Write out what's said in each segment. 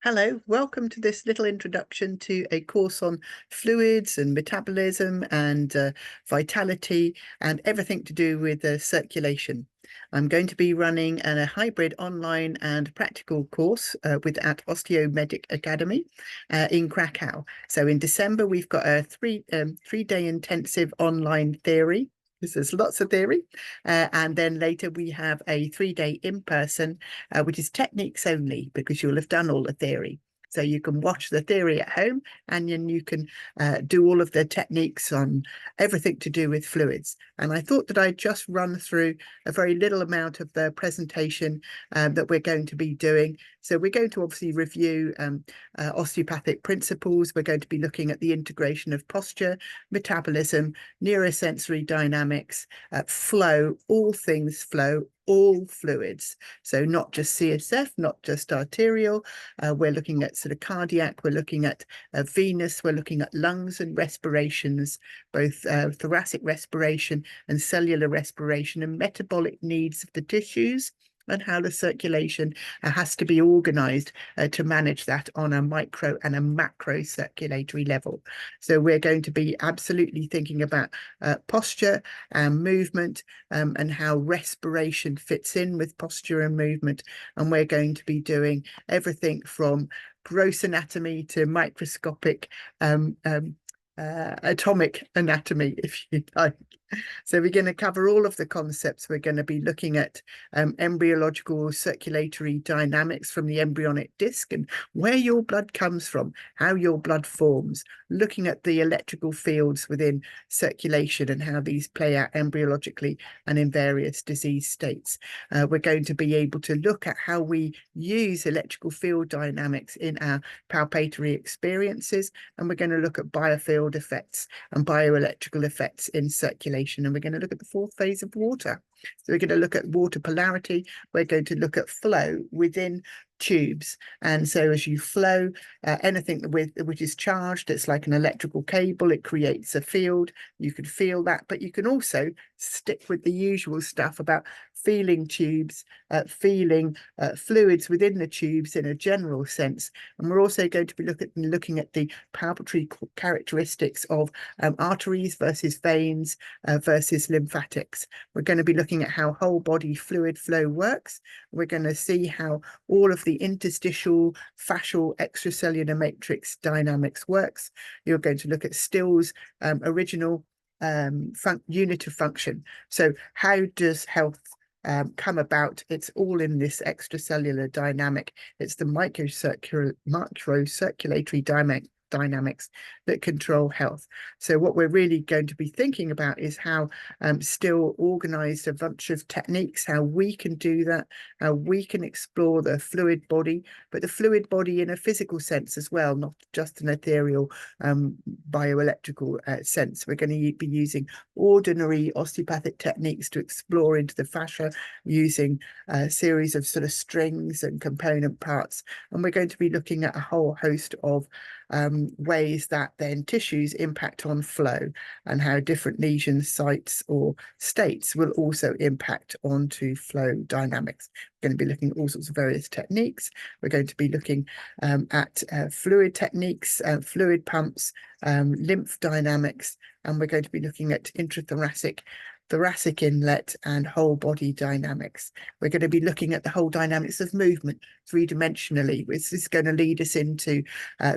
Hello, welcome to this little introduction to a course on fluids and metabolism and vitality and everything to do with circulation. I'm going to be running a hybrid online and practical course at Osteomedic Academy in Krakow. So in December, we've got a three-day intensive online theory. There's lots of theory. And then later we have a 3-day in-person, which is techniques only, because you'll have done all the theory. So you can watch the theory at home and then you can do all of the techniques on everything to do with fluids. And I thought that I'd just run through a very little amount of the presentation that we're going to be doing. So we're going to obviously review osteopathic principles. We're going to be looking at the integration of posture, metabolism, neurosensory dynamics, flow, all things flow, all fluids. So not just CSF, not just arterial. We're looking at sort of cardiac, we're looking at venous, we're looking at lungs and respirations, both thoracic respiration and cellular respiration, and metabolic needs of the tissues, and how the circulation has to be organized to manage that on a micro and a macro circulatory level. So we're going to be absolutely thinking about posture and movement and how respiration fits in with posture and movement. And we're going to be doing everything from gross anatomy to microscopic atomic anatomy, if you like. So we're going to cover all of the concepts. We're going to be looking at embryological circulatory dynamics from the embryonic disc and where your blood comes from, how your blood forms, looking at the electrical fields within circulation and how these play out embryologically and in various disease states. We're going to be able to look at how we use electrical field dynamics in our palpatory experiences, and we're going to look at biofield effects and bioelectrical effects in circulation. And we're going to look at the fourth phase of water. So we're going to look at water polarity. We're going to look at flow within tubes. And so as you flow, anything which is charged, it's like an electrical cable, it creates a field. You can feel that, but you can also stick with the usual stuff about feeling tubes, feeling fluids within the tubes in a general sense. And we're also going to be looking at the palpatory characteristics of arteries versus veins versus lymphatics. We're going to be looking at how whole body fluid flow works. We're going to see how all of the interstitial, fascial, extracellular matrix dynamics works. You're going to look at Still's original unit of function. So how does health come about? It's all in this extracellular dynamic. It's the microcirculatory dynamics that control health. So what we're really going to be thinking about is how Still organized a bunch of techniques, how we can do that, how we can explore the fluid body, but the fluid body in a physical sense as well, not just an ethereal bioelectrical sense. We're going to be using ordinary osteopathic techniques to explore into the fascia using a series of sort of strings and component parts. And we're going to be looking at a whole host of ways that then tissues impact on flow and how different lesion sites or states will also impact onto flow dynamics. We're going to be looking at all sorts of various techniques. We're going to be looking at fluid techniques, fluid pumps, lymph dynamics, and we're going to be looking at thoracic inlet and whole body dynamics. We're going to be looking at the whole dynamics of movement three-dimensionally, which is going to lead us into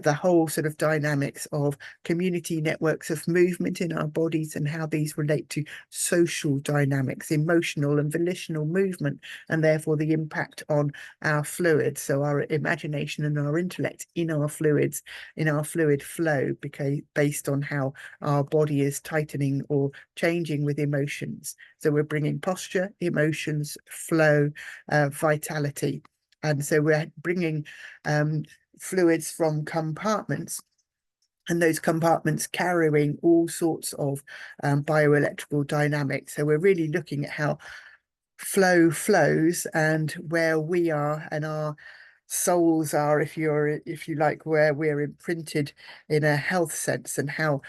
the whole sort of dynamics of community networks of movement in our bodies and how these relate to social dynamics, emotional and volitional movement, and therefore the impact on our fluids. So our imagination and our intellect in our fluids, in our fluid flow, based on how our body is tightening or changing with emotions. So we're bringing posture, emotions, flow, vitality. And so we're bringing fluids from compartments, and those compartments carrying all sorts of bioelectrical dynamics. So we're really looking at how flow flows and where we are and our souls are, if you like, where we're imprinted in a health sense, and how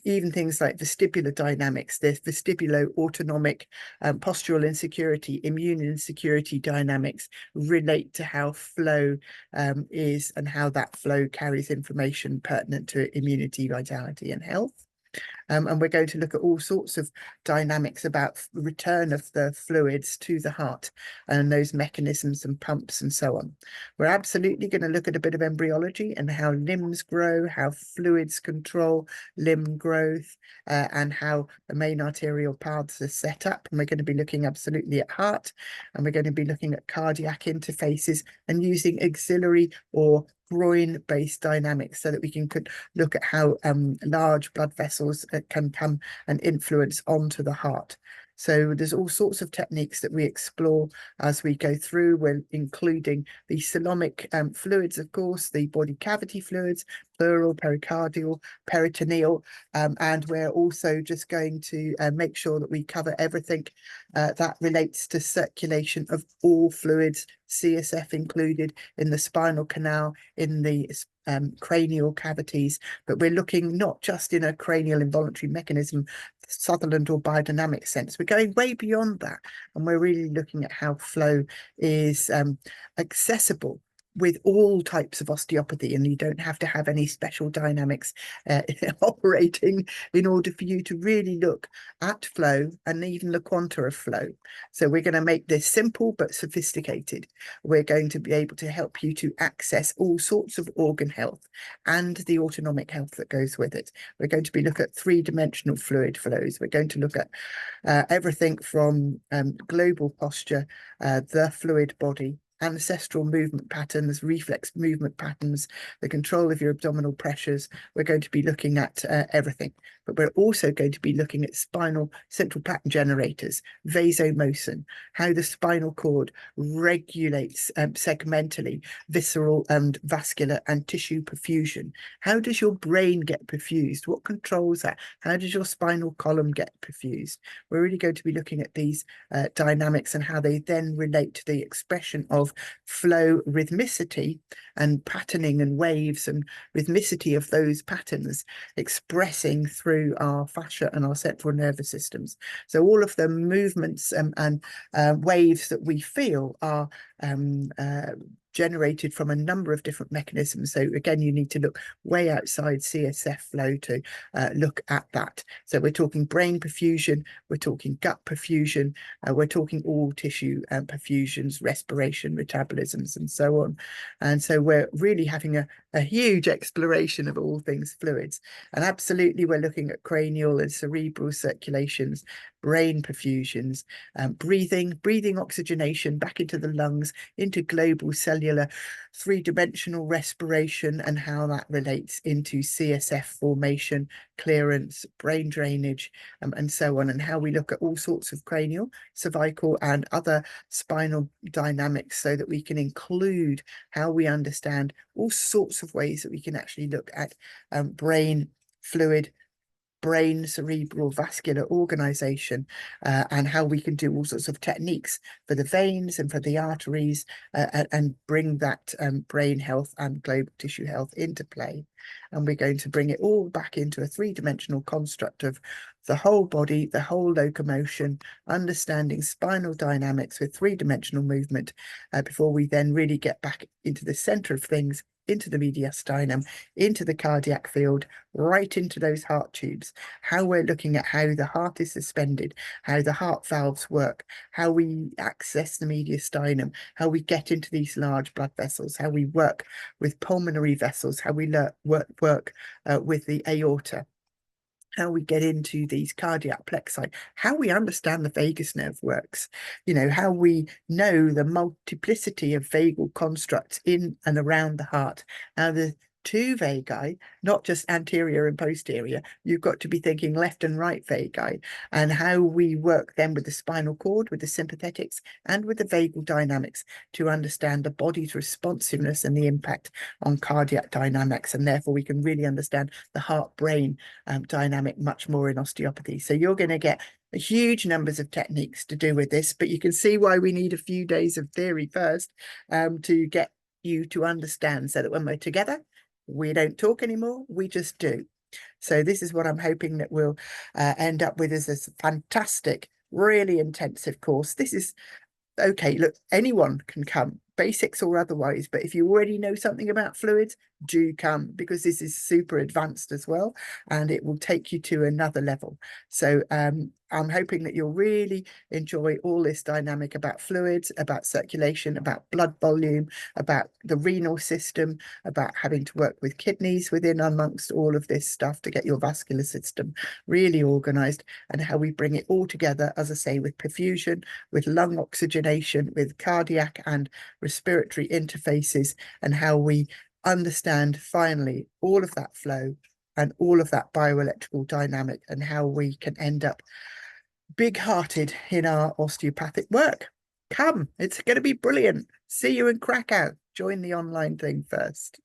even things like vestibular dynamics, there's vestibulo-autonomic postural insecurity, immune insecurity dynamics relate to how flow is and how that flow carries information pertinent to immunity, vitality, and health. And we're going to look at all sorts of dynamics about return of the fluids to the heart and those mechanisms and pumps and so on. We're absolutely going to look at a bit of embryology and how limbs grow, how fluids control limb growth, and how the main arterial paths are set up. And we're going to be looking absolutely at heart, and we're going to be looking at cardiac interfaces and using auxiliary or groin-based dynamics so that we could look at how large blood vessels can come and influence onto the heart. So there's all sorts of techniques that we explore as we go through. We're including the coelomic fluids, of course, the body cavity fluids, pleural, pericardial, peritoneal, and we're also just going to make sure that we cover everything that relates to circulation of all fluids, CSF included, in the spinal canal, in the cranial cavities, but we're looking not just in a cranial involuntary mechanism, Sutherland or biodynamic sense. We're going way beyond that, and we're really looking at how flow is accessible with all types of osteopathy, and you don't have to have any special dynamics operating in order for you to really look at flow and even the quanta of flow. So we're going to make this simple but sophisticated. We're going to be able to help you to access all sorts of organ health and the autonomic health that goes with it. We're going to be looking at three-dimensional fluid flows. We're going to look at everything from global posture, the fluid body, ancestral movement patterns, reflex movement patterns, the control of your abdominal pressures. We're going to be looking at everything, but we're also going to be looking at spinal central pattern generators, vasomotion, how the spinal cord regulates segmentally visceral and vascular and tissue perfusion. How does your brain get perfused? What controls that? How does your spinal column get perfused? We're really going to be looking at these dynamics and how they then relate to the expression of flow rhythmicity and patterning and waves and rhythmicity of those patterns expressing through our fascia and our central nervous systems. So all of the movements and waves that we feel are generated from a number of different mechanisms. So again, you need to look way outside CSF flow to look at that. So we're talking brain perfusion, we're talking gut perfusion, we're talking all tissue perfusions, respiration, metabolisms, and so on. And so we're really having a huge exploration of all things fluids. And absolutely, we're looking at cranial and cerebral circulations, brain perfusions, breathing oxygenation back into the lungs, into global cellular three-dimensional respiration, and how that relates into CSF formation, clearance, brain drainage, and so on, and how we look at all sorts of cranial, cervical, and other spinal dynamics so that we can include how we understand all sorts of ways that we can actually look at brain fluid, brain cerebral vascular organization, and how we can do all sorts of techniques for the veins and for the arteries, and bring that brain health and global tissue health into play. And we're going to bring it all back into a three-dimensional construct of the whole body, the whole locomotion, understanding spinal dynamics with three-dimensional movement, before we then really get back into the center of things, into the mediastinum, into the cardiac field, right into those heart tubes, how we're looking at how the heart is suspended, how the heart valves work, how we access the mediastinum, how we get into these large blood vessels, how we work with pulmonary vessels, how we work with the aorta, how we get into these cardiac plexi, how we understand the vagus nerve works, how we know the multiplicity of vagal constructs in and around the heart. Now, the two vagi, not just anterior and posterior, you've got to be thinking left and right vagi, and how we work then with the spinal cord, with the sympathetics, and with the vagal dynamics to understand the body's responsiveness and the impact on cardiac dynamics, and therefore we can really understand the heart-brain dynamic much more in osteopathy. So you're going to get huge numbers of techniques to do with this, but you can see why we need a few days of theory first to get you to understand, so that when we're together, we don't talk anymore, we just do. So this is what I'm hoping that we'll end up with, as a fantastic, really intensive course. This is okay, look, anyone can come, basics or otherwise, but if you already know something about fluids, do come, because this is super advanced as well, and it will take you to another level. So I'm hoping that you'll really enjoy all this dynamic about fluids, about circulation, about blood volume, about the renal system, about having to work with kidneys within amongst all of this stuff to get your vascular system really organized, and how we bring it all together, as I say, with perfusion, with lung oxygenation, with cardiac and respiratory interfaces, and how we understand finally all of that flow and all of that bioelectrical dynamic, and how we can end up big-hearted in our osteopathic work. Come, it's going to be brilliant. See you in Krakow. Join the online thing first.